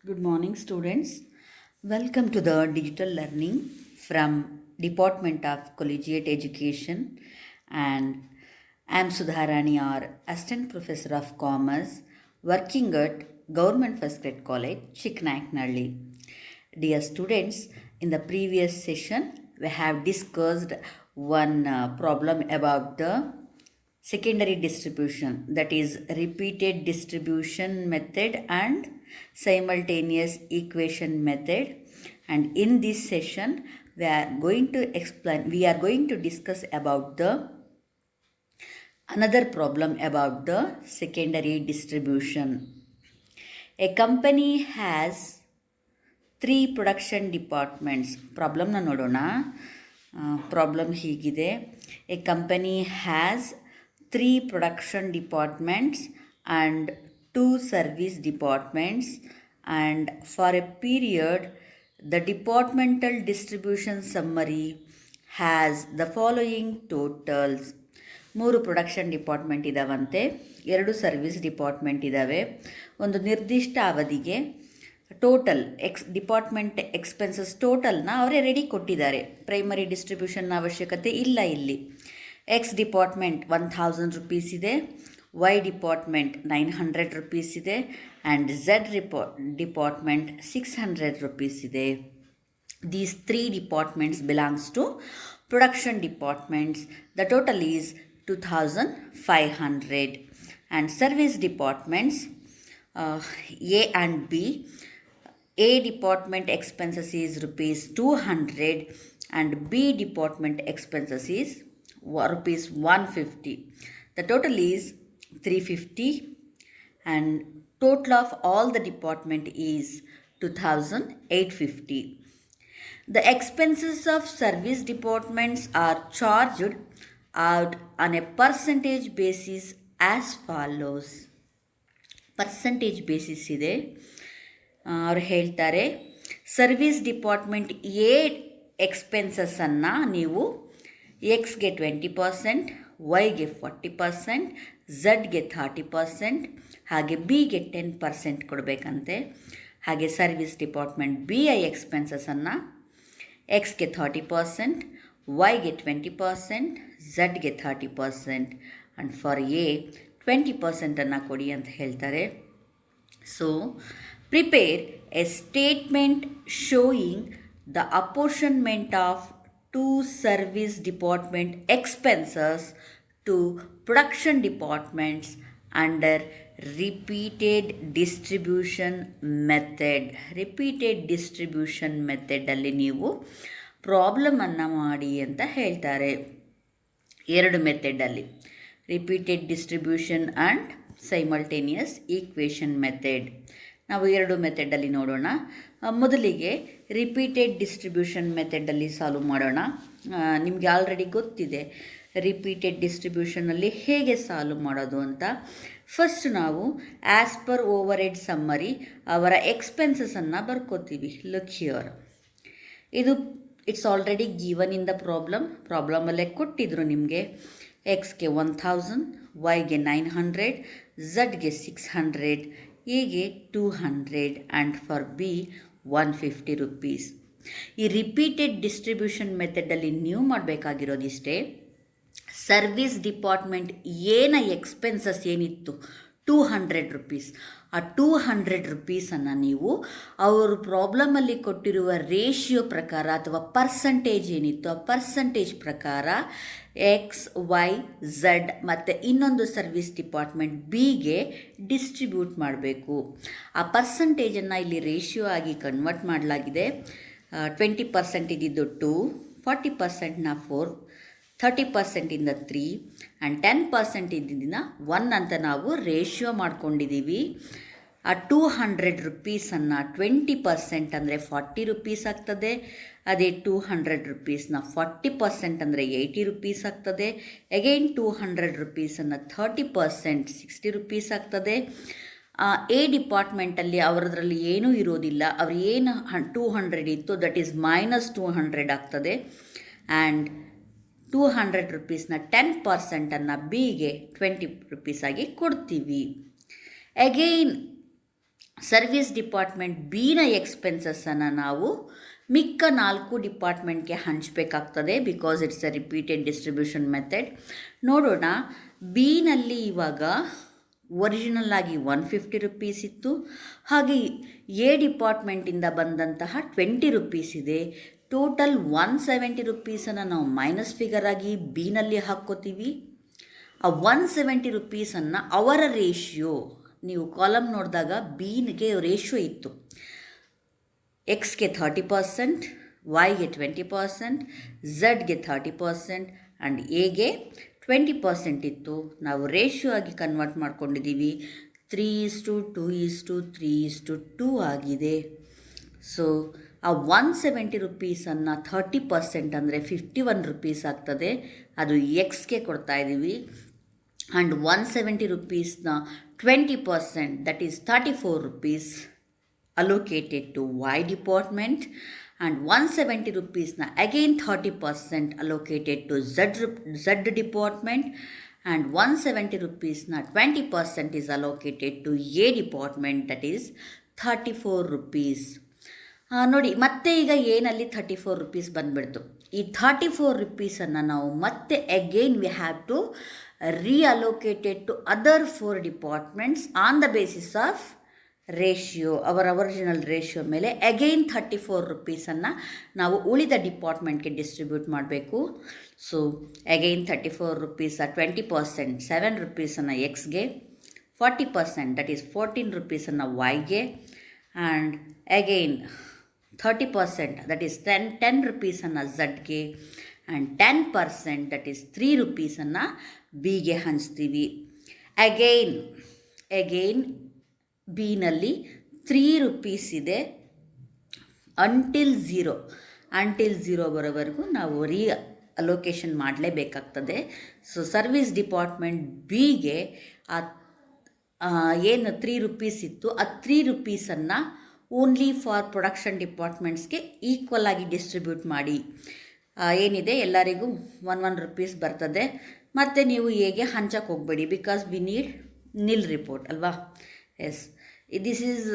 Good morning, students. Welcome to the digital learning from Department of Collegiate Education, and I am Sudharani, our Assistant Professor of Commerce, working at Government First Grade College, Chiknaiknalli. Dear students, in the previous session, we have discussed one problem about the secondary distribution, that is repeated distribution method and simultaneous equation method. And in this session we are going to discuss about the another problem about the secondary distribution. A company has 3 production departments. Problem na nodona. Problem higide. A company has 3 production departments and 2 service departments, and for a period the departmental distribution summary has the following totals. 3 production department ಇದ್ದಾವಂತೆ, 2 service department ಇದ್ದಾವೆ. ಒಂದು ನಿರ್ದಿಷ್ಟ ಅವಧಿಗೆ total department expenses ಟೋಟಲ್ನ ಅವರೇ ready ಕೊಟ್ಟಿದ್ದಾರೆ. Primary ಡಿಸ್ಟ್ರಿಬ್ಯೂಷನ್ನ ಅವಶ್ಯಕತೆ ಇಲ್ಲ ಇಲ್ಲಿ. ಎಕ್ಸ್ ಡಿಪಾರ್ಟ್ಮೆಂಟ್ 1000 rupees ಇದೆ, ವೈ ಡಿಪಾರ್ಟ್ಮೆಂಟ್ 900 rupees ಇದೆ, ಆ್ಯಂಡ್ ಝೆಡ್ ಡಿಪಾರ್ಟ್ಮೆಂಟ್ 600 rupees ಇದೆ. These 3 departments belongs to production departments. The total is 2500. And service departments, A and B. A department expenses is rupees 200 and B department expenses is rupees 150. The total is 350, and total of all the department is 2850. The expenses of service departments are charged out on a percentage basis as follows. Percentage basis ಇದೆ. ಅವ್ರು ಹೇಳ್ತಾರೆ, service department A ಎಕ್ಸ್ಪೆನ್ಸಸ್ಸನ್ನು ನೀವು ಎಕ್ಸ್ಗೆ 20%, ವೈಗೆ 40%, ಝಡ್ಗೆ 30%, ಹಾಗೆ ಬಿಗೆ 10% ಕೊಡಬೇಕಂತೆ. ಹಾಗೆ service department B I ಎಕ್ಸ್ಪೆನ್ಸಸ್ಸನ್ನು ಎಕ್ಸ್ಗೆ 30%, ವೈಗೆ 20%, ಝಡ್ಗೆ 30%, ಆ್ಯಂಡ್ ಫಾರ್ ಎ 20% ಕೊಡಿ ಅಂತ ಹೇಳ್ತಾರೆ. So prepare a statement showing the apportionment of 2 service department expenses to production departments under repeated distribution method. Repeated distribution ಮೆಥಡಲ್ಲಿ ನೀವು ಪ್ರಾಬ್ಲಮನ್ನು ಮಾಡಿ ಅಂತ ಹೇಳ್ತಾರೆ. 2 ಮೆಥಡಲ್ಲಿ, repeated distribution and simultaneous equation method. ನಾವು 2 ಮೆಥಡಲ್ಲಿ ನೋಡೋಣ. ಮೊದಲಿಗೆ ರಿಪೀಟೆಡ್ ಡಿಸ್ಟ್ರಿಬ್ಯೂಷನ್ ಮೆಥಡಲ್ಲಿ ಸಾಲ್ವ್ ಮಾಡೋಣ. ನಿಮಗೆ ಆಲ್ರೆಡಿ ಗೊತ್ತಿದೆ ರಿಪೀಟೆಡ್ ಡಿಸ್ಟ್ರಿಬ್ಯೂಷನಲ್ಲಿ ಹೇಗೆ ಸಾಲ್ವ್ ಮಾಡೋದು ಅಂತ. ಫಸ್ಟ್ ನಾವು as per overhead summary ಅವರ ಎಕ್ಸ್ಪೆನ್ಸಸನ್ನು ಬರ್ಕೋತೀವಿ. ಲುಕ್ ಹಿಯರ್, ಇದು it's already given in the ಪ್ರಾಬ್ಲಮಲ್ಲೇ ಕೊಟ್ಟಿದ್ರು ನಿಮಗೆ. ಎಕ್ಸ್ಗೆ 1000, ವೈಗೆ 900, ಝಡ್ಗೆ 600, ಎಗೆ 200, ಆ್ಯಂಡ್ ಫಾರ್ ಬಿ 150 rupees. ಈ ರಿಪೀಟೆಡ್ ಡಿಸ್ಟ್ರಿಬ್ಯೂಷನ್ ಮೆಥಡಲ್ಲಿ ನೀವು ಮಾಡಬೇಕಾಗಿರೋದಿಷ್ಟೇ. ಸರ್ವಿಸ್ ಡಿಪಾರ್ಟ್ಮೆಂಟ್ ಏನ ಎಕ್ಸ್ಪೆನ್ಸಸ್ ಏನಿತ್ತು 200 rupees, ಆ 200 rupeesನ್ನು ನೀವು ಅವರು ಪ್ರಾಬ್ಲಮಲ್ಲಿ ಕೊಟ್ಟಿರುವ ರೇಷಿಯೋ ಪ್ರಕಾರ ಅಥವಾ ಪರ್ಸಂಟೇಜ್ ಏನಿತ್ತು ಆ ಪರ್ಸಂಟೇಜ್ ಪ್ರಕಾರ ಎಕ್ಸ್, ವೈ, ಝಡ್ ಮತ್ತು ಇನ್ನೊಂದು ಸರ್ವಿಸ್ ಡಿಪಾರ್ಟ್ಮೆಂಟ್ ಬಿಗೆ ಡಿಸ್ಟ್ರಿಬ್ಯೂಟ್ ಮಾಡಬೇಕು. ಆ ಪರ್ಸಂಟೇಜನ್ನು ಇಲ್ಲಿ ರೇಷಿಯೋ ಆಗಿ ಕನ್ವರ್ಟ್ ಮಾಡಲಾಗಿದೆ. 20% ಇದ್ದಿದ್ದು 2, 40% 4, 30% 3, ಆ್ಯಂಡ್ 10% ಇದ್ದಿದ್ದನ್ನು 1 ಅಂತ ನಾವು ರೇಷಿಯೋ ಮಾಡ್ಕೊಂಡಿದ್ದೀವಿ. ಆ 200 rupeesನ್ನು 20% ಅಂದರೆ 40 rupees ಆಗ್ತದೆ. ಅದೇ 200 rupeesನ 40% ಅಂದರೆ 80 rupees ಆಗ್ತದೆ. ಅಗೈನ್ 200 rupeesನ್ನು 30% 60 rupees ಆಗ್ತದೆ. ಎ ಡಿಪಾರ್ಟ್ಮೆಂಟಲ್ಲಿ ಅವರದ್ರಲ್ಲಿ ಏನೂ ಇರೋದಿಲ್ಲ. ಅವ್ರು ಏನು 200 ಇತ್ತು ದಟ್ ಈಸ್ -200 ಆಗ್ತದೆ. ಆ್ಯಂಡ್ 200 rupeesನ 10%ಅನ್ನು ಬಿಗೆ 20 rupees ಆಗಿ ಕೊಡ್ತೀವಿ. ಅಗೈನ್ ಸರ್ವಿಸ್ ಡಿಪಾರ್ಟ್ಮೆಂಟ್ ಬಿನ ಎಕ್ಸ್ಪೆನ್ಸಸ್ಸನ್ನು ನಾವು ಮಿಕ್ಕ 4 ಡಿಪಾರ್ಟ್ಮೆಂಟ್ಗೆ ಹಂಚಬೇಕಾಗ್ತದೆ, because it's a repeated distribution method. ನೋಡೋಣ, ಬಿನಲ್ಲಿ ಇವಾಗ ಒರಿಜಿನಲ್ ಆಗಿ 150 ರುಪೀಸ್ ಇತ್ತು. ಹಾಗೆ ಎ ಡಿಪಾರ್ಟ್ಮೆಂಟಿಂದ ಬಂದಂತಹ 20 ರುಪೀಸ್ ಇದೆ. ಟೋಟಲ್ 170 ರುಪೀಸನ್ನು ನಾವು ಮೈನಸ್ ಫಿಗರ್ ಆಗಿ ಬಿನಲ್ಲಿ ಹಾಕ್ಕೋತೀವಿ. ಆ 170 ರುಪೀಸನ್ನು ಅವರ ರೇಷಿಯೋ, ನೀವು ಕಾಲಮ್ ನೋಡಿದಾಗ ಬಿಗೆ ರೇಷಿಯೋ ಇತ್ತು, ಎಕ್ಸ್ಗೆ 30%, ವೈಗೆ 20%, ಝಡ್ಗೆ 30% ಆ್ಯಂಡ್ ಎಗೆ 20% ಇತ್ತು. ನಾವು ರೇಷಿಯೋ ಆಗಿ ಕನ್ವರ್ಟ್ ಮಾಡ್ಕೊಂಡಿದ್ದೀವಿ. 3:2:3:2 ಆಗಿದೆ. ಸೊ ಆ 170 ರುಪೀಸನ್ನು 30% ಅಂದರೆ 51 ರುಪೀಸ್ ಆಗ್ತದೆ, ಅದು ಎಕ್ಸ್ಗೆ ಕೊಡ್ತಾ ಇದ್ದೀವಿ. And 170 ರುಪೀಸ್ನ 20%, that is 34 rupees allocated to Y department, and 170 rupees na again 30% allocated to Z department, and 170 rupees na 20% is allocated to A department, that is 34 rupees. ನೋಡಿ, ಮತ್ತೆ ಈಗ ಏನಲ್ಲಿ 34 ರುಪೀಸ್ ಬಂದುಬಿಡ್ತು. ಈ 34 ರುಪೀಸನ್ನು ನಾವು ಮತ್ತೆ again we have to reallocated to other 4 departments on the basis of ratio, ಅವರ original ratio ಮೇಲೆ ಅಗೈನ್ 34 ರುಪೀಸನ್ನು ನಾವು ಉಳಿದ ಡಿಪಾರ್ಟ್ಮೆಂಟ್ಗೆ ಡಿಸ್ಟ್ರಿಬ್ಯೂಟ್ ಮಾಡಬೇಕು. ಸೊ ಅಗೈನ್ 34 ರುಪೀಸ 20%, 7 ರುಪೀಸನ್ನು ಎಕ್ಸ್ಗೆ, 40% ದಟ್ ಈಸ್ 14 ರುಪೀಸನ್ನು ವೈಗೆ, ಆ್ಯಂಡ್ ಅಗೈನ್ 30% ದಟ್ ಈಸ್ 10 ರುಪೀಸನ್ನು ಝಡ್ಗೆ, ಆ್ಯಂಡ್ 10% ದಟ್ ಈಸ್ 3 ರುಪೀಸನ್ನು ಬಿಗೆ ಹಂಚ್ತೀವಿ. ಅಗೈನ್ ಬಿನಲ್ಲಿ 3 ರುಪೀಸ್ ಇದೆ. ಅಂಟಿಲ್ ಝೀರೋ ಬರೋವರೆಗೂ ನಾವು ಅಲೋಕೇಶನ್ ಮಾಡಲೇಬೇಕಾಗ್ತದೆ. ಸೊ ಸರ್ವಿಸ್ ಡಿಪಾರ್ಟ್ಮೆಂಟ್ ಬಿಗೆ ಏನು 3 ರುಪೀಸ್ ಇತ್ತು, ಆ 3 ರುಪೀಸನ್ನು ಓನ್ಲಿ ಫಾರ್ ಪ್ರೊಡಕ್ಷನ್ ಡಿಪಾರ್ಟ್ಮೆಂಟ್ಸ್ಗೆ ಈಕ್ವಲ್ ಆಗಿ ಡಿಸ್ಟ್ರಿಬ್ಯೂಟ್ ಮಾಡಿ. ಏನಿದೆ ಎಲ್ಲರಿಗೂ 1 ರುಪೀಸ್ ಬರ್ತದೆ. ಮತ್ತು ನೀವು ಹೇಗೆ ಹಂಚಕ್ಕೆ ಹೋಗಬೇಡಿ, because we need nil report ಅಲ್ವಾ. Yes, this is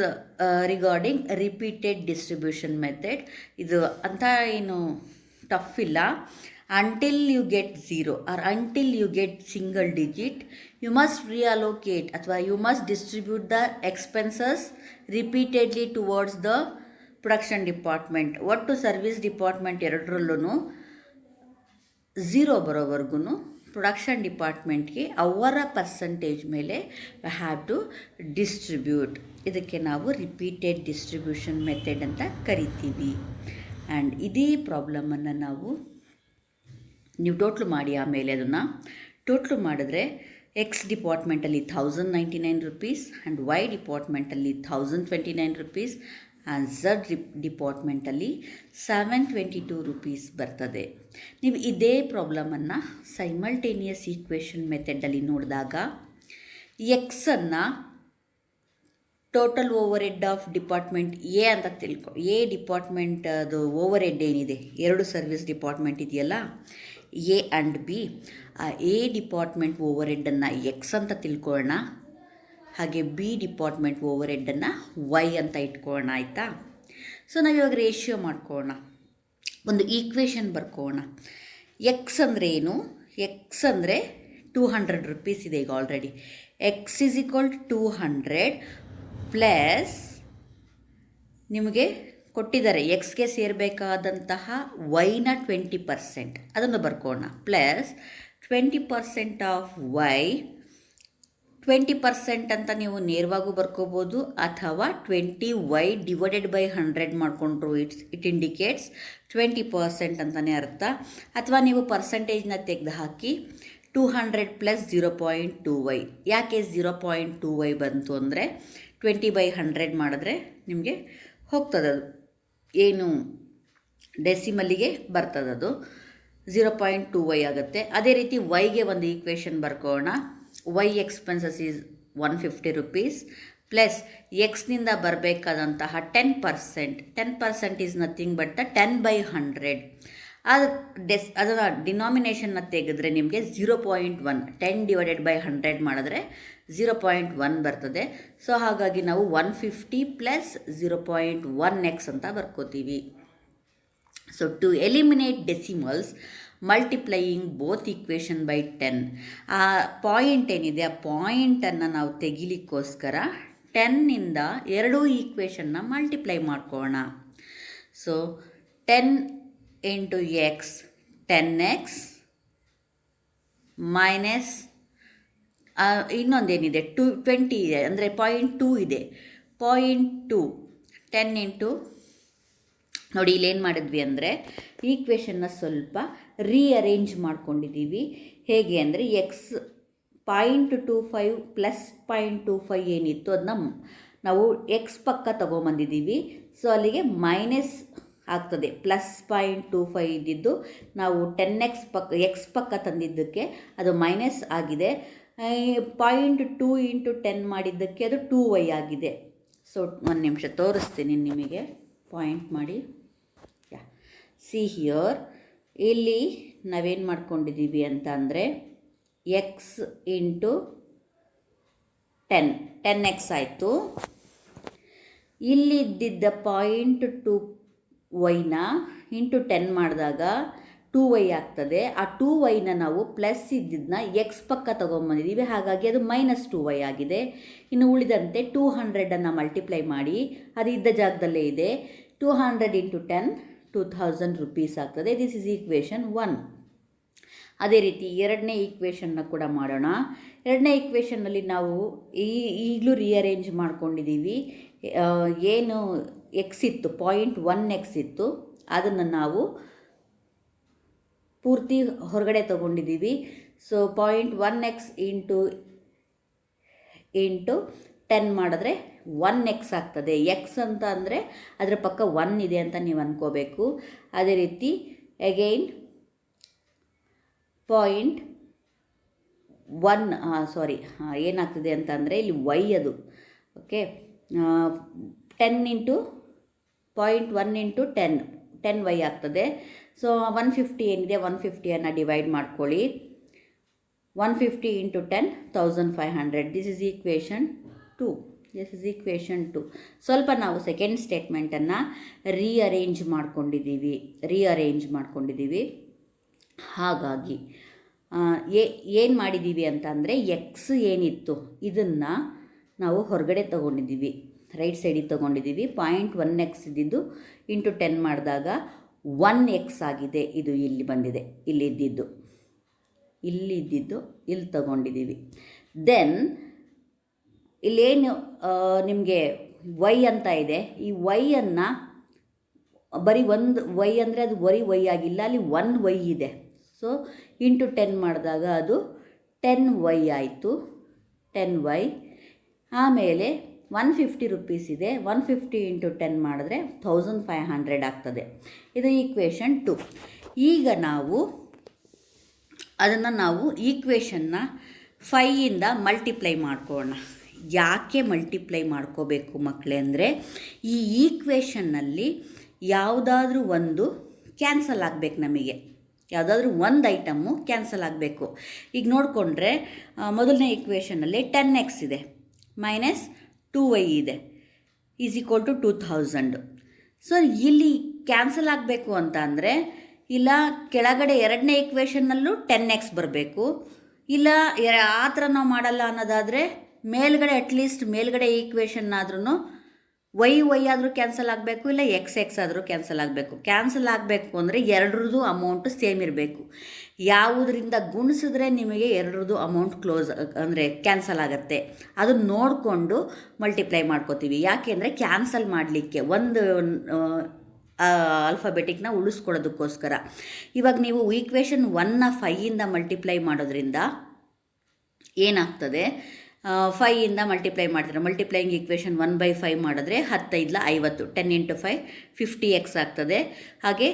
regarding repeated distribution method. ಇದು ಅಂತ ಏನು ಟಫ್ ಇಲ್ಲ. Until you get zero or until you get single digit, you must reallocate ಅಥವಾ you must distribute the expenses repeatedly towards the production department. ಒಟ್ಟು service department ಎರಡರಲ್ಲೂ zero ಬರೋವರೆಗೂ production ಡಿಪಾರ್ಟ್ಮೆಂಟ್ಗೆ ಅವರ ಪರ್ಸಂಟೇಜ್ ಮೇಲೆ ವಿ ಹ್ಯಾವ್ ಟು ಡಿಸ್ಟ್ರಿಬ್ಯೂಟ್. ಇದಕ್ಕೆ ನಾವು repeated distribution method ಅಂತ ಕರಿತೀವಿ. ಆ್ಯಂಡ್ ಇದೇ ಪ್ರಾಬ್ಲಮನ್ನು ನೀವು ಟೋಟ್ಲು ಮಾಡಿ. ಆಮೇಲೆ ಅದನ್ನು ಟೋಟ್ಲು ಮಾಡಿದ್ರೆ ಎಕ್ಸ್ ಡಿಪಾರ್ಟ್ಮೆಂಟಲ್ಲಿ 1099 ರುಪೀಸ್, ಆ್ಯಂಡ್ ವೈ ಡಿಪಾರ್ಟ್ಮೆಂಟಲ್ಲಿ 1029 ರುಪೀಸ್, ಆ್ಯಂಡ್ ಝಡ್ ಡಿಪಾರ್ಟ್ಮೆಂಟಲ್ಲಿ 722 ರುಪೀಸ್ ಬರ್ತದೆ. ನೀವು ಇದೇ ಪ್ರಾಬ್ಲಮನ್ನು ಸೈಮಲ್ಟೇನಿಯಸ್ ಈಕ್ವೇಷನ್ ಮೆಥಡಲ್ಲಿ ನೋಡಿದಾಗ ಎಕ್ಸನ್ನು total overhead of department A ಅಂತ ತಿಳ್ಕೊ. ಎ ಡಿಪಾರ್ಟ್ಮೆಂಟ್ ಅದು ಓವರ್ ಹೆಡ್ ಏನಿದೆ, 2 ಸರ್ವಿಸ್ ಡಿಪಾರ್ಟ್ಮೆಂಟ್ ಇದೆಯಲ್ಲ ಎ ಆ್ಯಂಡ್ ಬಿ, ಆ A department overhead X ಅಂತ ತಿಳ್ಕೊಳ್ಳೋಣ. ಹಾಗೆ B department overhead Y ಅಂತ ಇಟ್ಕೊಳ್ಳೋಣ, ಆಯಿತಾ. ಸೊ ನಾವಿವಾಗ ರೇಷಿಯೋ ಮಾಡ್ಕೊಳ್ಳೋಣ, ಒಂದು ಈಕ್ವೇಷನ್ ಬರ್ಕೊಳ್ಳೋಣ. ಎಕ್ಸ್ ಅಂದರೆ ಏನು? ಎಕ್ಸ್ ಅಂದರೆ 200 ರುಪೀಸ್ ಇದೆ ಈಗ already. X is equal to 200 plus ನಿಮಗೆ ಕೊಟ್ಟಿದ್ದಾರೆ ಎಕ್ಸ್ಗೆ ಸೇರಬೇಕಾದಂತಹ ವೈನ 20%, ಅದನ್ನು ಬರ್ಕೊಳ್ಳೋಣ. ಪ್ಲಸ್ 20% ಆಫ್ ವೈ, 20% ಅಂತ ನೀವು ನೇರವಾಗೂ ಬರ್ಕೋಬೋದು, ಅಥವಾ 20y ಡಿವೈಡೆಡ್ ಬೈ 100 ಮಾಡಿಕೊಂಡ್ರು ಇಟ್ ಇಂಡಿಕೇಟ್ಸ್ 20% ಅಂತಲೇ ಅರ್ಥ. ಅಥವಾ ನೀವು ಪರ್ಸಂಟೇಜ್ನ ತೆಗೆದು ಹಾಕಿ 200 ಪ್ಲಸ್ 0.2y. ಯಾಕೆ 0.2y ಬಂತು ಅಂದರೆ 20/100 ಮಾಡಿದ್ರೆ ನಿಮಗೆ ಹೋಗ್ತದದು, ಏನು ಡೆಸಿಮಲ್ಲಿಗೆ ಬರ್ತದದು, 0.2y ಆಗುತ್ತೆ. ಅದೇ ರೀತಿ ವೈಗೆ ಒಂದು ಈಕ್ವೇಷನ್ ಬರ್ಕೋಣ. Y expenses is 150 rupees plus ಎಕ್ಸ್ನಿಂದ ಬರಬೇಕಾದಂತಹ 10%. 10% ಈಸ್ ನಥಿಂಗ್ ಬಟ್ ದ 10/100. ಅದನ್ನು ಡಿನಾಮಿನೇಷನ್ನ ತೆಗೆದ್ರೆ ನಿಮಗೆ 0.1 10/100 ಮಾಡಿದ್ರೆ 0.1 ಬರ್ತದೆ. ಸೊ ಹಾಗಾಗಿ ನಾವು 150 ಪ್ಲಸ್ 0.1x ಅಂತ ಬರ್ಕೋತೀವಿ. So to eliminate decimals multiplying both equation by 10, ಆ ಪಾಯಿಂಟ್ ಏನಿದೆ ಆ ಪಾಯಿಂಟನ್ನು ನಾವು ತೆಗಿಲಿಕ್ಕೋಸ್ಕರ 10ನಿಂದ ಎರಡೂ ಈಕ್ವೇಷನ್ನ ಮಲ್ಟಿಪ್ಲೈ ಮಾಡ್ಕೋಣ. So 10 into X 10x minus ಇನ್ನೊಂದೇನಿದೆ 20 ಇದೆ, ಅಂದರೆ 0.2 ಇದೆ. 0.2 10 ಇಂಟು ನೋಡಿ ಇಲ್ಲೇನು ಮಾಡಿದ್ವಿ ಅಂದರೆ ಈಕ್ವೇಷನ್ನ ಸ್ವಲ್ಪ ರೀಅರೇಂಜ್ ಮಾಡ್ಕೊಂಡಿದ್ದೀವಿ. ಹೇಗೆ ಅಂದರೆ ಎಕ್ಸ್ 0.25 ಪ್ಲಸ್ 0.25 ಏನಿತ್ತು ಅದನ್ನ ನಾವು ಎಕ್ಸ್ ಪಕ್ಕ ತೊಗೊಂಬಂದಿದ್ದೀವಿ. ಸೊ ಅಲ್ಲಿಗೆ ಮೈನಸ್ ಆಗ್ತದೆ. ಪ್ಲಸ್ 0.25 ಇದ್ದಿದ್ದು ನಾವು 10x ಎಕ್ಸ್ ಪಕ್ಕ ತಂದಿದ್ದಕ್ಕೆ ಅದು ಮೈನಸ್ ಆಗಿದೆ. 0.2 ಇಂಟು 10 ಮಾಡಿದ್ದಕ್ಕೆ ಅದು 2y ಆಗಿದೆ. ಸೊ ಒಂದು ನಿಮಿಷ ತೋರಿಸ್ತೀನಿ ನಿಮಗೆ, ಪಾಯಿಂಟ್ ಮಾಡಿ. ಸಿ ಹಿಯರ್, ಇಲ್ಲಿ ನಾವೇನು ಮಾಡ್ಕೊಂಡಿದ್ದೀವಿ ಅಂತ ಅಂದರೆ ಎಕ್ಸ್ ಇಂಟು 10x ಆಯಿತು. ಇಲ್ಲಿದ್ದಿದ್ದ 0.2yನ ಇಂಟು 10 ಮಾಡಿದಾಗ 2y ಆಗ್ತದೆ. ಆ 2yನ ನಾವು ಪ್ಲಸ್ ಇದ್ದಿದ್ದನ್ನ ಎಕ್ಸ್ ಪಕ್ಕ ತೊಗೊಂಬಂದಿದ್ದೀವಿ, ಹಾಗಾಗಿ ಅದು ಮೈನಸ್ 2y ಆಗಿದೆ. ಇನ್ನು ಉಳಿದಂತೆ 200ಅನ್ನು ಮಲ್ಟಿಪ್ಲೈ ಮಾಡಿ, ಅದು ಇದ್ದ ಜಾಗದಲ್ಲೇ ಇದೆ. 200 ಇಂಟು 10 2000 rupees ಆಗ್ತದೆ. This is equation 1. ಅದೇ ರೀತಿ ಎರಡನೇ ಈಕ್ವೇಷನ್ನ ಕೂಡ ಮಾಡೋಣ. ಎರಡನೇ ಈಕ್ವೇಷನ್ನಲ್ಲಿ ನಾವು ಈಗಲೂ ರಿಅರೇಂಜ್ ಮಾಡ್ಕೊಂಡಿದ್ದೀವಿ. ಏನು ಎಕ್ಸ್ ಇತ್ತು 0.1x ಇತ್ತು, ಅದನ್ನು ನಾವು ಪೂರ್ತಿ ಹೊರಗಡೆ ತೊಗೊಂಡಿದ್ದೀವಿ. ಸೊ 0.1x ಇಂಟು 10 ಮಾಡಿದ್ರೆ 1x ಆಗ್ತದೆ. ಎಕ್ಸ್ ಅಂತ ಅಂದರೆ ಅದರ ಪಕ್ಕ 1 ಇದೆ ಅಂತ ನೀವು ಅಂದ್ಕೋಬೇಕು. ಅದೇ ರೀತಿ ಅಗೈನ್ 0.1 ಏನಾಗ್ತದೆ ಅಂತ ಅಂದರೆ ಇಲ್ಲಿ y ಅದು ಓಕೆ 10 ಇಂಟು 0.1 ಇಂಟು 10y ಆಗ್ತದೆ. ಸೊ 150 ಏನಿದೆ 150ಅನ್ನು ಡಿವೈಡ್ ಮಾಡ್ಕೊಳ್ಳಿ. 150 ಇಂಟು 10 1500. This is equation 2. ಸ್ವಲ್ಪ ನಾವು ಸೆಕೆಂಡ್ ಸ್ಟೇಟ್ಮೆಂಟನ್ನು ರೀಅರೇಂಜ್ ಮಾಡ್ಕೊಂಡಿದ್ದೀವಿ. ಹಾಗಾಗಿ ಏನು ಮಾಡಿದ್ದೀವಿ ಅಂತ ಅಂದರೆ ಎಕ್ಸ್ ಏನಿತ್ತು ಇದನ್ನು ನಾವು ಹೊರಗಡೆ ತೊಗೊಂಡಿದ್ದೀವಿ, ರೈಟ್ ಸೈಡಿಗೆ ತೊಗೊಂಡಿದ್ದೀವಿ. 0.1x ಇದ್ದಿದ್ದು ಇಂಟು 10 ಮಾಡಿದಾಗ 1x ಆಗಿದೆ. ಇದು ಇಲ್ಲಿ ಬಂದಿದೆ, ಇಲ್ಲಿದ್ದಿದ್ದು ಇಲ್ಲಿ ತೊಗೊಂಡಿದ್ದೀವಿ. ದೆನ್ ಇಲ್ಲೇನು ನಿಮಗೆ y ಅಂತ ಇದೆ, ಈ y-ಅನ್ನು ಬರೀ ಒಂದು y ಅಂದರೆ ಅದು ಬರೀ y ಆಗಿಲ್ಲ, ಅಲ್ಲಿ 1y ಇದೆ. ಸೊ ಇಂಟು 10 ಮಾಡಿದಾಗ ಅದು 10y ಆಯಿತು. 10y ಆಮೇಲೆ 150 ರೂಪೀಸ್ ಇದೆ. 150 ಇಂಟು 10 ಮಾಡಿದ್ರೆ 1500 ಆಗ್ತದೆ. ಇದು ಈಕ್ವೇಷನ್ 2. ಈಗ ನಾವು ಈಕ್ವೇಷನ್ನ 5ಇಂದ ಮಲ್ಟಿಪ್ಲೈ ಮಾಡ್ಕೊಳ್ಳೋಣ. ಯಾಕೆ ಮಲ್ಟಿಪ್ಲೈ ಮಾಡ್ಕೋಬೇಕು ಮಕ್ಕಳೇ ಅಂದರೆ ಈ ಈಕ್ವೇಷನ್ನಲ್ಲಿ ಯಾವುದಾದ್ರೂ ಒಂದು ಕ್ಯಾನ್ಸಲ್ ಆಗಬೇಕು. ನಮಗೆ ಯಾವುದಾದ್ರೂ ಒಂದು ಐಟಮ್ಮು ಕ್ಯಾನ್ಸಲ್ ಆಗಬೇಕು. ಈಗ ನೋಡಿಕೊಂಡ್ರೆ ಮೊದಲನೇ ಈಕ್ವೇಷನ್ನಲ್ಲಿ 10x ಇದೆ ಮೈನಸ್ 2y ಇದೆ ಈಸ್ ಈಕ್ವಲ್ ಟು 2000. ಸೊ ಇಲ್ಲಿ ಕ್ಯಾನ್ಸಲ್ ಆಗಬೇಕು ಅಂತ ಅಂದರೆ ಇಲ್ಲ ಕೆಳಗಡೆ ಎರಡನೇ ಈಕ್ವೇಷನ್ನಲ್ಲೂ 10x ಬರಬೇಕು, ಇಲ್ಲ ಆ ಥರ ನಾವು ಮಾಡಲ್ಲ ಅನ್ನೋದಾದರೆ ಮೇಲ್ಗಡೆ ಅಟ್ಲೀಸ್ಟ್ ಮೇಲ್ಗಡೆ ಈಕ್ವೇಷನ್ ಆದ್ರೂ ವೈ ಆದರೂ ಕ್ಯಾನ್ಸಲ್ ಆಗಬೇಕು, ಇಲ್ಲ ಎಕ್ಸ್ ಆದರೂ ಕ್ಯಾನ್ಸಲ್ ಆಗಬೇಕು. ಕ್ಯಾನ್ಸಲ್ ಆಗಬೇಕು ಅಂದರೆ ಎರಡರದ್ದು ಅಮೌಂಟು ಸೇಮ್ ಇರಬೇಕು. ಯಾವುದರಿಂದ ಗುಣಿಸಿದ್ರೆ ನಿಮಗೆ ಎರಡರದ್ದು ಅಮೌಂಟ್ ಕ್ಲೋಸ್ ಅಂದರೆ ಕ್ಯಾನ್ಸಲ್ ಆಗುತ್ತೆ, ಅದನ್ನು ನೋಡಿಕೊಂಡು ಮಲ್ಟಿಪ್ಲೈ ಮಾಡ್ಕೋತೀವಿ. ಯಾಕೆಂದರೆ ಕ್ಯಾನ್ಸಲ್ ಮಾಡಲಿಕ್ಕೆ ಒಂದು ಆಲ್ಫಾಬೆಟಿಕ್ನ ಉಳಿಸ್ಕೊಳ್ಳೋದಕ್ಕೋಸ್ಕರ. ಇವಾಗ ನೀವು ಈಕ್ವೇಷನ್ 1ನ 5ಇಂದ ಮಲ್ಟಿಪ್ಲೈ ಮಾಡೋದ್ರಿಂದ ಏನಾಗ್ತದೆ, 5ಇಂದ ಮಲ್ಟಿಪ್ಲೈ ಮಾಡ್ತಾರೆ. ಮಲ್ಟಿಪ್ಲೈಯಿಂಗ್ ಈಕ್ವೇಷನ್ 1/5 ಮಾಡಿದ್ರೆ 10 5 50, 10 ಇಂಟು 5 50x ಆಗ್ತದೆ. ಹಾಗೆ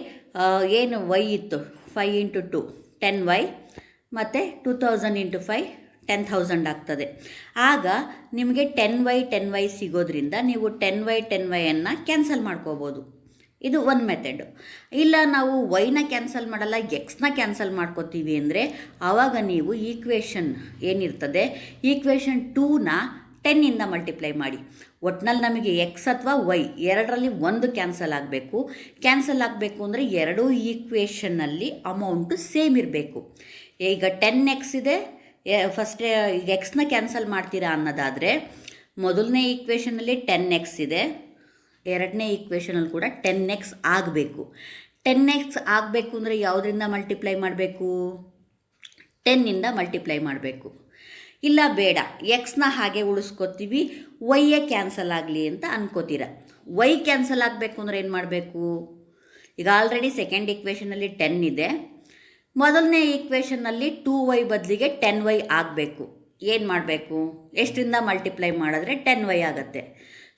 ಏನು y ಇತ್ತು 5 ಇಂಟು 2 10y ಮತ್ತು 2000 ಇಂಟು 5 10,000 ಆಗ್ತದೆ. ಆಗ ನಿಮಗೆ 10y ಸಿಗೋದ್ರಿಂದ ನೀವು 10y ಅನ್ನು ಕ್ಯಾನ್ಸಲ್ ಮಾಡ್ಕೋಬೋದು. ಇದು ಒಂದು ಮೆಥಡ್. ಇಲ್ಲ ನಾವು ವೈನ ಕ್ಯಾನ್ಸಲ್ ಮಾಡಲ್ಲ, ಎಕ್ಸ್ನ ಕ್ಯಾನ್ಸಲ್ ಮಾಡ್ಕೋತೀವಿ ಅಂದರೆ ಆವಾಗ ನೀವು ಈಕ್ವೇಷನ್ ಏನಿರ್ತದೆ, ಈಕ್ವೇಷನ್ 2ನ 10ಇಂದ ಮಲ್ಟಿಪ್ಲೈ ಮಾಡಿ. ಒಟ್ನಲ್ಲಿ ನಮಗೆ ಎಕ್ಸ್ ಅಥವಾ ವೈ ಎರಡರಲ್ಲಿ ಒಂದು ಕ್ಯಾನ್ಸಲ್ ಆಗಬೇಕು. ಕ್ಯಾನ್ಸಲ್ ಆಗಬೇಕು ಅಂದರೆ ಎರಡೂ ಈಕ್ವೇಷನ್ನಲ್ಲಿ ಅಮೌಂಟು ಸೇಮ್ ಇರಬೇಕು. ಈಗ 10x ಇದೆ, ಫಸ್ಟ್ ಎಕ್ಸ್ನ ಕ್ಯಾನ್ಸಲ್ ಮಾಡ್ತೀರಾ ಅನ್ನೋದಾದರೆ ಮೊದಲನೇ ಈಕ್ವೇಷನಲ್ಲಿ 10x ಇದೆ, ಎರಡನೇ ಈಕ್ವೇಷನಲ್ಲಿ ಕೂಡ 10x ಆಗಬೇಕು. 10x ಆಗಬೇಕು ಅಂದರೆ ಯಾವುದರಿಂದ ಮಲ್ಟಿಪ್ಲೈ ಮಾಡಬೇಕು? 10ಇಂದ ಮಲ್ಟಿಪ್ಲೈ ಮಾಡಬೇಕು. ಇಲ್ಲ ಬೇಡ, ಎಕ್ಸ್ನ ಹಾಗೆ ಉಳಿಸ್ಕೋತೀವಿ, ವೈಯೇ ಕ್ಯಾನ್ಸಲ್ ಆಗಲಿ ಅಂತ ಅನ್ಕೋತೀರ. ವೈ ಕ್ಯಾನ್ಸಲ್ ಆಗಬೇಕು ಅಂದರೆ ಏನು ಮಾಡಬೇಕು? ಈಗ ಆಲ್ರೆಡಿ ಸೆಕೆಂಡ್ ಈಕ್ವೇಷನಲ್ಲಿ 10 ಇದೆ, ಮೊದಲನೇ ಈಕ್ವೇಷನ್ನಲ್ಲಿ 2y ಬದಲಿಗೆ 10y ಆಗಬೇಕು. ಏನು ಮಾಡಬೇಕು? ಎಷ್ಟರಿಂದ ಮಲ್ಟಿಪ್ಲೈ ಮಾಡಿದ್ರೆ 10y ಆಗುತ್ತೆ.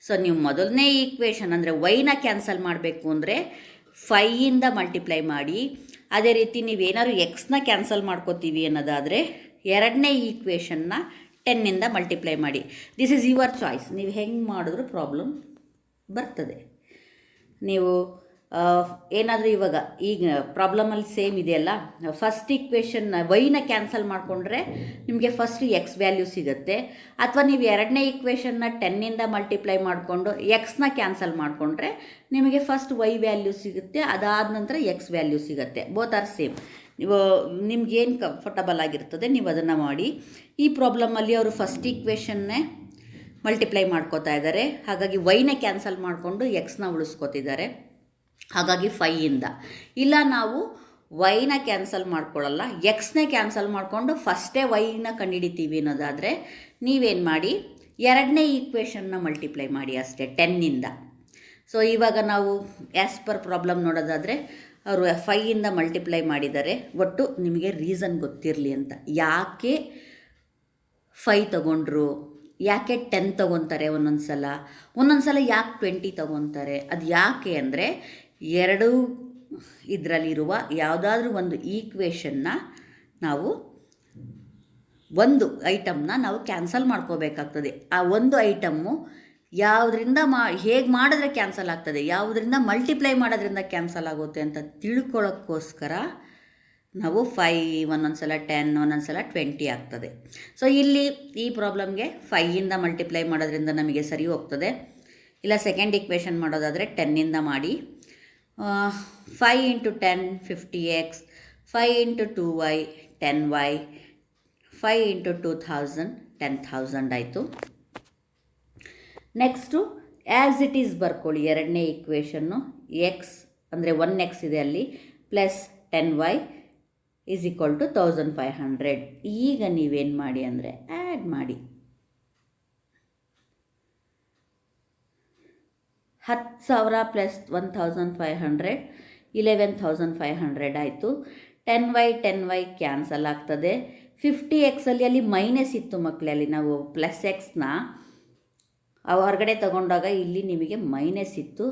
ಸೊ ನೀವು ಮೊದಲನೇ ಈಕ್ವೇಷನ್ ಅಂದರೆ ವೈನ ಕ್ಯಾನ್ಸಲ್ ಮಾಡಬೇಕು ಅಂದರೆ 5ಇಂದ ಮಲ್ಟಿಪ್ಲೈ ಮಾಡಿ. ಅದೇ ರೀತಿ ನೀವೇನಾದ್ರು ಎಕ್ಸ್ನ ಕ್ಯಾನ್ಸಲ್ ಮಾಡ್ಕೋತೀವಿ ಅನ್ನೋದಾದರೆ ಎರಡನೇ ಈಕ್ವೇಷನ್ನ 10ಇಂದ ಮಲ್ಟಿಪ್ಲೈ ಮಾಡಿ. This is your choice. ನೀವು ಹೆಂಗೆ ಮಾಡಿದ್ರೂ ಪ್ರಾಬ್ಲಮ್ ಬರ್ತದೆ. ನೀವು ಏನಾದರೂ ಇವಾಗ ಈಗ ಪ್ರಾಬ್ಲಮಲ್ಲಿ ಸೇಮ್ ಇದೆಯಲ್ಲ, ಫಸ್ಟ್ ಈಕ್ವೇಷನ್ ವೈನ ಕ್ಯಾನ್ಸಲ್ ಮಾಡಿಕೊಂಡ್ರೆ ನಿಮಗೆ ಫಸ್ಟ್ ಎಕ್ಸ್ ವ್ಯಾಲ್ಯೂ ಸಿಗುತ್ತೆ. ಅಥವಾ ನೀವು ಎರಡನೇ ಈಕ್ವೇಷನ್ನ 10ಇಂದ ಮಲ್ಟಿಪ್ಲೈ ಮಾಡಿಕೊಂಡು ಎಕ್ಸ್ನ ಕ್ಯಾನ್ಸಲ್ ಮಾಡಿಕೊಂಡ್ರೆ ನಿಮಗೆ ಫಸ್ಟ್ ವೈ ವ್ಯಾಲ್ಯೂ ಸಿಗುತ್ತೆ, ಅದಾದ ನಂತರ ಎಕ್ಸ್ ವ್ಯಾಲ್ಯೂ ಸಿಗುತ್ತೆ. Both are same. ನೀವು ನಿಮ್ಗೇನು ಕಂಫರ್ಟಬಲ್ ಆಗಿರ್ತದೆ ನೀವು ಅದನ್ನು ಮಾಡಿ. ಈ ಪ್ರಾಬ್ಲಮಲ್ಲಿ ಅವರು ಫಸ್ಟ್ ಈಕ್ವೇಷನ್ನೇ ಮಲ್ಟಿಪ್ಲೈ ಮಾಡ್ಕೋತಾ ಇದ್ದಾರೆ, ಹಾಗಾಗಿ ವೈನ ಕ್ಯಾನ್ಸಲ್ ಮಾಡಿಕೊಂಡು ಎಕ್ಸ್ನ ಉಳಿಸ್ಕೋತಿದ್ದಾರೆ, ಹಾಗಾಗಿ 5ಇಂದ. ಇಲ್ಲ ನಾವು ವೈನ ಕ್ಯಾನ್ಸಲ್ ಮಾಡ್ಕೊಳ್ಳಲ್ಲ, ಎಕ್ಸ್ನೇ ಕ್ಯಾನ್ಸಲ್ ಮಾಡಿಕೊಂಡು ಫಸ್ಟೇ ವೈನ ಕಂಡುಹಿಡಿತೀವಿ ಅನ್ನೋದಾದರೆ ನೀವೇನು ಮಾಡಿ, ಎರಡನೇ ಈಕ್ವೇಷನ್ನ ಮಲ್ಟಿಪ್ಲೈ ಮಾಡಿ ಅಷ್ಟೇ 10ಇಂದ. ಸೊ ಇವಾಗ ನಾವು ಆ್ಯಸ್ ಪರ್ ಪ್ರಾಬ್ಲಮ್ ನೋಡೋದಾದರೆ ಅವರು 5ಇಂದ ಮಲ್ಟಿಪ್ಲೈ ಮಾಡಿದ್ದಾರೆ. ಒಟ್ಟು ನಿಮಗೆ ರೀಸನ್ ಗೊತ್ತಿರಲಿ ಅಂತ, ಯಾಕೆ 5 ತಗೊಂಡ್ರು, ಯಾಕೆ 10 ತೊಗೊತಾರೆ ಒಂದೊಂದು ಸಲ ಯಾಕೆ 20 ತೊಗೊತಾರೆ. ಅದು ಯಾಕೆ ಅಂದರೆ ಎರಡೂ ಇದರಲ್ಲಿರುವ ಯಾವುದಾದ್ರೂ ಒಂದು ಈಕ್ವೇಷನ್ನ ನಾವು ಒಂದು ಐಟಮ್ನ ನಾವು ಕ್ಯಾನ್ಸಲ್ ಮಾಡ್ಕೋಬೇಕಾಗ್ತದೆ. ಆ ಒಂದು ಐಟಮ್ಮು ಯಾವುದರಿಂದ ಹೇಗೆ ಮಾಡಿದ್ರೆ ಕ್ಯಾನ್ಸಲ್ ಆಗ್ತದೆ, ಯಾವುದರಿಂದ ಮಲ್ಟಿಪ್ಲೈ ಮಾಡೋದ್ರಿಂದ ಕ್ಯಾನ್ಸಲ್ ಆಗುತ್ತೆ ಅಂತ ತಿಳ್ಕೊಳ್ಳೋಕ್ಕೋಸ್ಕರ ನಾವು 5, ಒಂದೊಂದು ಸಲ 10, ಒಂದೊಂದು ಸಲ 20 ಆಗ್ತದೆ. ಸೊ ಇಲ್ಲಿ ಈ ಪ್ರಾಬ್ಲಮ್ಗೆ 5ಇಂದ ಮಲ್ಟಿಪ್ಲೈ ಮಾಡೋದ್ರಿಂದ ನಮಗೆ ಸರಿ ಹೋಗ್ತದೆ. ಇಲ್ಲ ಸೆಕೆಂಡ್ ಈಕ್ವೇಷನ್ ಮಾಡೋದಾದರೆ 10ಇಂದ ಮಾಡಿ. 5 × 10 50x, 5 × 2y 10y, 5 × 2000 10,000 ಆಯಿತು. ನೆಕ್ಸ್ಟು ಆ್ಯಸ್ ಇಟ್ ಈಸ್ ಬರ್ಕೊಳ್ಳಿ. ಎರಡನೇ ಈಕ್ವೇಷನ್ನು ಎಕ್ಸ್ ಅಂದರೆ 1x ಇದೆ ಅಲ್ಲಿ, plus 10y is equal to 1500. ಈಗ ನೀವೇನು ಮಾಡಿ ಅಂದರೆ ಆ್ಯಡ್ ಮಾಡಿ. 10,000 ಪ್ಲಸ್ 1,500 11,500 ಆಯಿತು. 10y ಕ್ಯಾನ್ಸಲ್ ಆಗ್ತದೆ. 50x ಅಲ್ಲಿ ಮೈನಸ್ ಇತ್ತು ಮಕ್ಕಳೇ, ಅಲ್ಲಿ ನಾವು ಪ್ಲಸ್ ಎಕ್ಸ್ನ ಹೊರಗಡೆ ತಗೊಂಡಾಗ ಇಲ್ಲಿ ನಿಮಗೆ ಮೈನಸ್ ಇತ್ತು.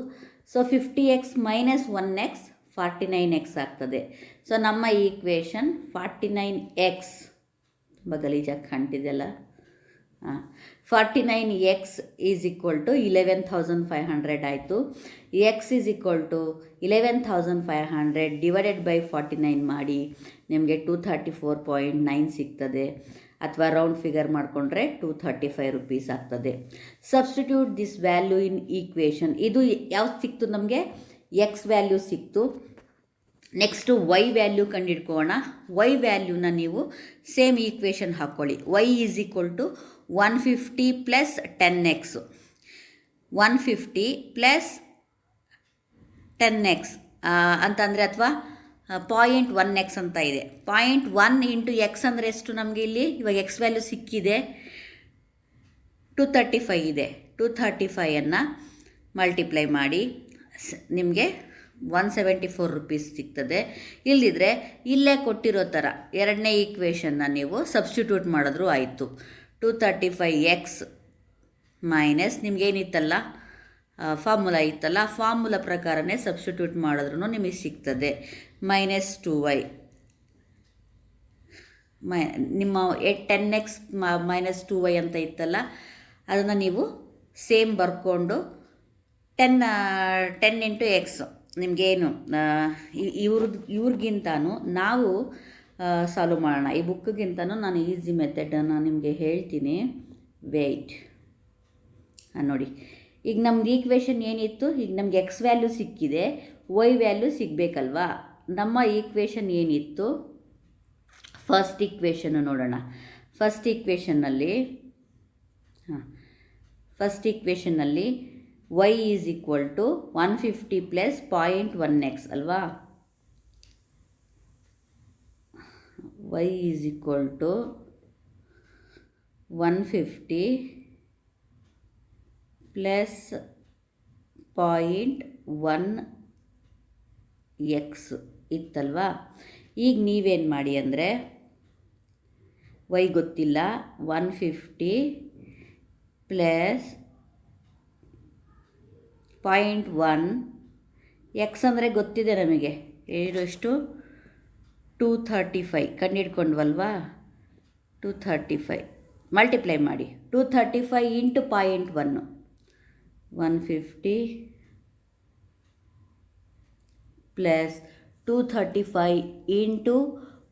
So 50x minus 1x 49x ಆಗ್ತದೆ. ಸೊ ನಮ್ಮ ಈಕ್ವೇಷನ್ 49x ತುಂಬ ಗಲೀಜಾಗಿ ಕಾಣ್ತಿದೆಯಲ್ಲ, 49x ಈಸ್ ಈಕ್ವಲ್ ಟು 11,500 ಆಯಿತು. X is equal to 11,500 divided by 49 ಮಾಡಿ ನಿಮಗೆ 234.9 ಸಿಗ್ತದೆ. ಅಥವಾ ರೌಂಡ್ ಫಿಗರ್ ಮಾಡಿಕೊಂಡ್ರೆ 235 rupees ಆಗ್ತದೆ. Substitute this value in equation. ಇದು ಯಾವ್ದು ಸಿಕ್ತು ನಮಗೆ? ಎಕ್ಸ್ ವ್ಯಾಲ್ಯೂ ಸಿಕ್ತು. ನೆಕ್ಸ್ಟು ವೈ ವ್ಯಾಲ್ಯೂ ಕಂಡುಹಿಡ್ಕೊಳ್ಳೋಣ. ವೈ ವ್ಯಾಲ್ಯೂನ ನೀವು ಸೇಮ್ ಈಕ್ವೇಷನ್ ಹಾಕ್ಕೊಳ್ಳಿ. Y is equal to 150 plus 10x, 150 plus 10x ಅಂತಂದರೆ, ಅಥವಾ 0.1x ಅಂತ ಇದೆ. 0.1 ಇಂಟು ಎಕ್ಸ್ ಅಂದರೆ ಎಷ್ಟು ನಮಗೆ ಇಲ್ಲಿ? ಇವಾಗ ಎಕ್ಸ್ ವ್ಯಾಲ್ಯೂ ಸಿಕ್ಕಿದೆ, 235 ಇದೆ. 235 ಮಲ್ಟಿಪ್ಲೈ ಮಾಡಿ ನಿಮಗೆ 174 rupees ಸಿಗ್ತದೆ. ಇಲ್ಲದಿದ್ದರೆ ಇಲ್ಲೇ ಕೊಟ್ಟಿರೋ ಥರ ಎರಡನೇ ಈಕ್ವೇಷನ್ನ ನೀವು ಸಬ್ಸ್ಟಿಟ್ಯೂಟ್ ಮಾಡಿದ್ರೂ ಆಯಿತು. 235x ಮೈನಸ್ ನಿಮಗೇನಿತ್ತಲ್ಲ ಫಾರ್ಮುಲಾ ಇತ್ತಲ್ಲ, ಆ ಫಾರ್ಮುಲಾ ಪ್ರಕಾರನೇ ಸಬ್ಸ್ಟಿಟ್ಯೂಟ್ ಮಾಡಿದ್ರೂ ನಿಮಗೆ ಸಿಗ್ತದೆ. ಮೈನಸ್ 2y ನಿಮ್ಮ 10x ಮೈನಸ್ 2y ಅಂತ ಇತ್ತಲ್ಲ, ಅದನ್ನು ನೀವು ಸೇಮ್ ಬರ್ಕೊಂಡು 10 ಇಂಟು ಎಕ್ಸ್ ನಿಮಗೇನು ಇವ್ರಿಗಿಂತನೂ ನಾವು ಸಾಲ್ವ್ ಮಾಡೋಣ. ಈ ಬುಕ್ಕಿಗಿಂತನೂ ನಾನು ಈಸಿ ಮೆಥಡನ್ನು ನಿಮಗೆ ಹೇಳ್ತೀನಿ. ವೆಯ್ಟ್ ನೋಡಿ, ಈಗ ನಮ್ದು ಈಕ್ವೇಷನ್ ಏನಿತ್ತು, ಈಗ ನಮಗೆ ಎಕ್ಸ್ ವ್ಯಾಲ್ಯೂ ಸಿಕ್ಕಿದೆ, ವೈ ವ್ಯಾಲ್ಯೂ ಸಿಗಬೇಕಲ್ವಾ. ನಮ್ಮ ಈಕ್ವೇಷನ್ ಏನಿತ್ತು, ಫಸ್ಟ್ ಈಕ್ವೇಷನ್ನು ನೋಡೋಣ. ಫಸ್ಟ್ ಈಕ್ವೇಷನ್ನಲ್ಲಿ y is equal to 150 plus 0.1x ಅಲ್ವಾ. y is equal to 150 plus 0.1x ಇತ್ತಲ್ವಾ. ಈಗ ನೀವೇನು ಮಾಡಿ ಅಂದರೆ, y ಗೊತ್ತಿಲ್ಲ, 150 ಪ್ಲಸ್ 0.1 ಎಕ್ಸ್ ಅಂದರೆ ಗೊತ್ತಿದೆ ನಮಗೆ, ಎಷ್ಟು 235 ಕಂಡುಹಿಡ್ಕೊಂಡ್ವಲ್ವಾ. 235 ಮಲ್ಟಿಪ್ಲೈ ಮಾಡಿ, 235 ಇಂಟು 0.1 150 ಪ್ಲಸ್ 235 ಇಂಟು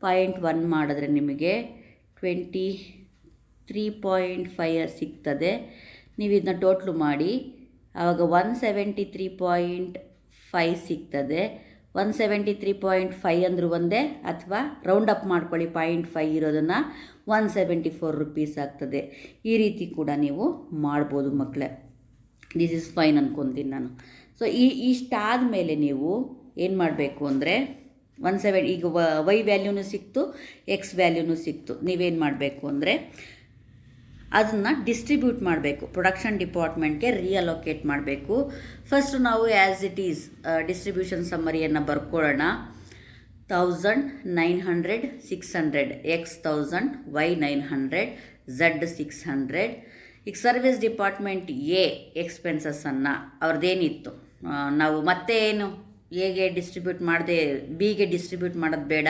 0.1 ಮಾಡಿದ್ರೆ ನಿಮಗೆ 23.5 ಸಿಗ್ತದೆ. ನೀವು ಇದನ್ನ ಟೋಟ್ಲು ಮಾಡಿ, ಆವಾಗ 173.5 ಸಿಗ್ತದೆ. 173.5 ಅಂದರೂ ಒಂದೇ, ಅಥವಾ ರೌಂಡ್ ಅಪ್ ಮಾಡ್ಕೊಳ್ಳಿ, 0.5 ಇರೋದನ್ನು 174 ರುಪೀಸ್ ಆಗ್ತದೆ. ಈ ರೀತಿ ಕೂಡ ನೀವು ಮಾಡ್ಬೋದು ಮಕ್ಕಳೇ. ದಿಸ್ ಇಸ್ ಫೈನ್ ಅಂದ್ಕೊತೀನಿ ನಾನು. ಸೊ ಇಷ್ಟಾದ ಮೇಲೆ ನೀವು ಏನು ಮಾಡಬೇಕು ಅಂದರೆ, ಈಗ ವೈ ವ್ಯಾಲ್ಯೂನು ಸಿಕ್ತು, ಎಕ್ಸ್ ವ್ಯಾಲ್ಯೂನು ಸಿಕ್ತು. ನೀವೇನು ಮಾಡಬೇಕು ಅಂದರೆ ಅದನ್ನು ಡಿಸ್ಟ್ರಿಬ್ಯೂಟ್ ಮಾಡಬೇಕು, ಪ್ರೊಡಕ್ಷನ್ ಡಿಪಾರ್ಟ್ಮೆಂಟ್ಗೆ ರಿಅಲೋಕೇಟ್ ಮಾಡಬೇಕು. ಫಸ್ಟ್ ನಾವು ಆ್ಯಸ್ ಇಟ್ ಈಸ್ ಡಿಸ್ಟ್ರಿಬ್ಯೂಷನ್ ಸಮ್ಮರಿಯನ್ನು ಬರ್ಕೊಳ್ಳೋಣ. 1900 600 ಎಕ್ಸ್ 1000 ವೈ 900 ಝಡ್ 600. ಈಗ ಸರ್ವಿಸ್ ಡಿಪಾರ್ಟ್ಮೆಂಟ್ ಎ ಎಕ್ಸ್ಪೆನ್ಸಸ್ಸನ್ನು ಅವ್ರದ್ದೇನಿತ್ತು, ನಾವು ಮತ್ತೆ ಏನು ಎಗೆ ಡಿಸ್ಟ್ರಿಬ್ಯೂಟ್ ಮಾಡದೆ ಬಿಗೆ ಡಿಸ್ಟ್ರಿಬ್ಯೂಟ್ ಮಾಡೋದು ಬೇಡ,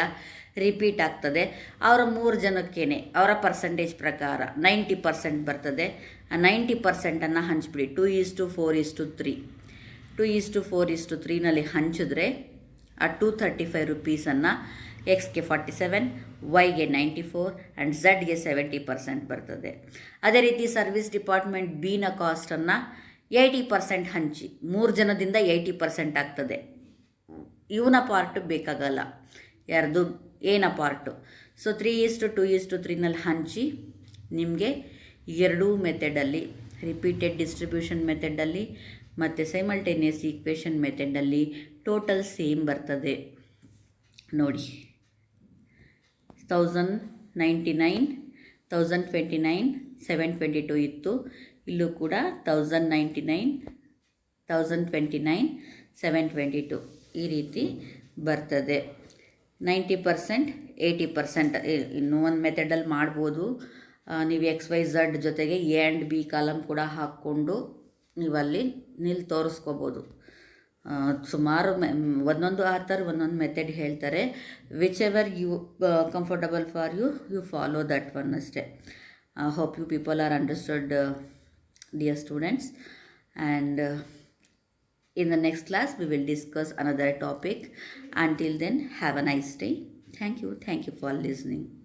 ರಿಪೀಟ್ ಆಗ್ತದೆ. ಅವರ 3 ಜನಕ್ಕೇನೆ ಅವರ ಪರ್ಸೆಂಟೇಜ್ ಪ್ರಕಾರ 90% ಬರ್ತದೆ. ಆ 90%ಅನ್ನು ಹಂಚ್ಬಿಡಿ. 2:4:3 2:4:3ನಲ್ಲಿ ಹಂಚಿದ್ರೆ ಆ 235 ರುಪೀಸನ್ನು ಎಕ್ಸ್ಗೆ 47, ವೈಗೆ 94 ಆ್ಯಂಡ್ ಝಡ್ಗೆ 70% ಬರ್ತದೆ. ಅದೇ ರೀತಿ ಸರ್ವಿಸ್ ಡಿಪಾರ್ಟ್ಮೆಂಟ್ ಬಿನ ಕಾಸ್ಟನ್ನು 80% ಹಂಚಿ, 3 ಜನದಿಂದ 80% ಆಗ್ತದೆ. ಇವನ ಪಾರ್ಟು ಬೇಕಾಗಲ್ಲ, ಯಾರ್ದು ಏನ ಪಾರ್ಟು. ಸೊ 3:2:3ನಲ್ಲಿ ಹಂಚಿ ನಿಮಗೆ ಎರಡೂ ಮೆಥಡಲ್ಲಿ, ರಿಪೀಟೆಡ್ ಡಿಸ್ಟ್ರಿಬ್ಯೂಷನ್ ಮೆಥಡಲ್ಲಿ ಮತ್ತು ಸೈಮಲ್ಟೇನಿಯಸ್ ಈಕ್ವೇಷನ್ ಮೆಥಡಲ್ಲಿ ಟೋಟಲ್ ಸೇಮ್ ಬರ್ತದೆ. ನೋಡಿ, 1099 1029 722 ಇತ್ತು. ಇಲ್ಲೂ ಕೂಡ 1099 1029 722 ಈ ರೀತಿ ಬರ್ತದೆ. 90% 80% ಇನ್ನೂ ಒಂದು ಮೆಥಡಲ್ಲಿ ಮಾಡ್ಬೋದು. ನೀವು XYZ ಜೊತೆಗೆ ಎ ಆ್ಯಂಡ್ ಬಿ ಕಾಲಮ್ ಕೂಡ ಹಾಕ್ಕೊಂಡು ನೀವಲ್ಲಿ ತೋರಿಸ್ಕೋಬೋದು. ಸುಮಾರು ಒಂದೊಂದು ಆಥರ್ ಒಂದೊಂದು ಮೆಥಡ್ ಹೇಳ್ತಾರೆ. Which ever you comfortable for you follow that one ಅಷ್ಟೇ. Hope you people are understood, dear students, and in the next class we will discuss another topic. Until then, have a nice day. Thank you for listening.